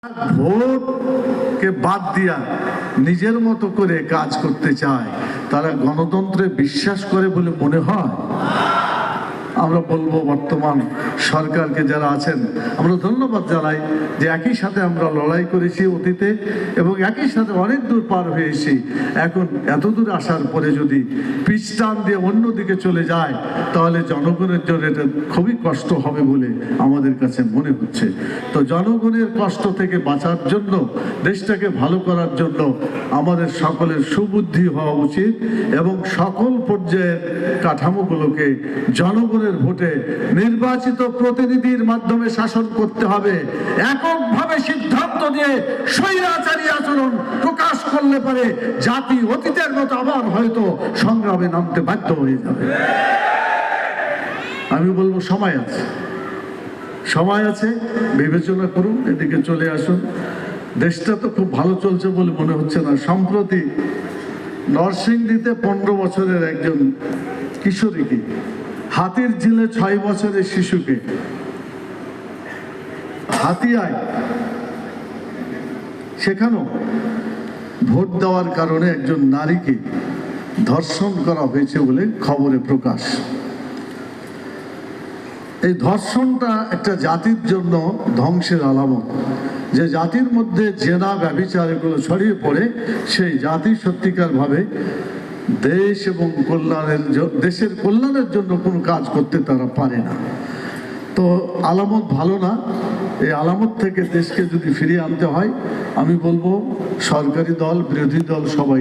ভোটকে বাদ দিয়া নিজের মতো করে কাজ করতে চায়, তারা গণতন্ত্রে বিশ্বাস করে বলে মনে হয়। আমরা বলবো বর্তমান সরকারকে যারা আছেন আমরা ধন্যবাদ জানাই যে একই সাথে আমরা লড়াই করেছি অতীতে এবং একই সাথে অনেক দূর পার হয়ে এসেছি। এখন এত দূর আসার পরে যদি পিছটান দিয়ে অন্যদিকে চলে যায় তাহলে জনগণের জন্য এটা খুবই কষ্ট হবে বলে আমাদের কাছে মনে হচ্ছে। তো জনগণের কষ্ট থেকে বাঁচার জন্য, দেশটাকে ভালো করার জন্য আমাদের সকলের সুবুদ্ধি হওয়া উচিত এবং সকল পর্যায়ের কাঠামোগুলোকে জনগণের ভোটে নির্বাচিত প্রতিনিধির মাধ্যমে শাসন করতে হবে। এককভাবে সিদ্ধান্ত নিয়ে স্বৈরাচারী আচরণ প্রকাশ করলে পারে জাতি অতীতের মতো আবার হয়তো সংগ্রামে নামতে বাধ্য হয়ে যাবে। আমি বলবো সময় আছে, সময় আছে, বিবেচনা করুন, এদিকে চলে আসুন। দেশটা তো খুব ভালো চলছে বলে মনে হচ্ছে না। সম্প্রতি নরসিংদীতে 15 বছরের একজন কিশোরীকে, হাতির ঝিলে 6 বছরের শিশুকে হাতিয়ায় সেখানেও ভোট দেওয়ার কারণে একজন নারীকে ধর্ষণ করা হয়েছে বলে খবরে প্রকাশ। এই ধর্ষণটা একটা জাতির জন্য ধ্বংসের আলামত। যে জাতির মধ্যে জেনা ব্যভিচার এগুলো ছড়িয়ে পড়ে, সেই জাতি সত্যিকার ভাবে দেশ এবং দেশের কল্যাণের জন্য কোনো কাজ করতে তারা পারে না। তো আলামত ভালো না। এই আলামত থেকে দেশকে যদি ফিরিয়ে আনতে হয়, আমি বলবো সরকারি দল, বিরোধী দল সবাই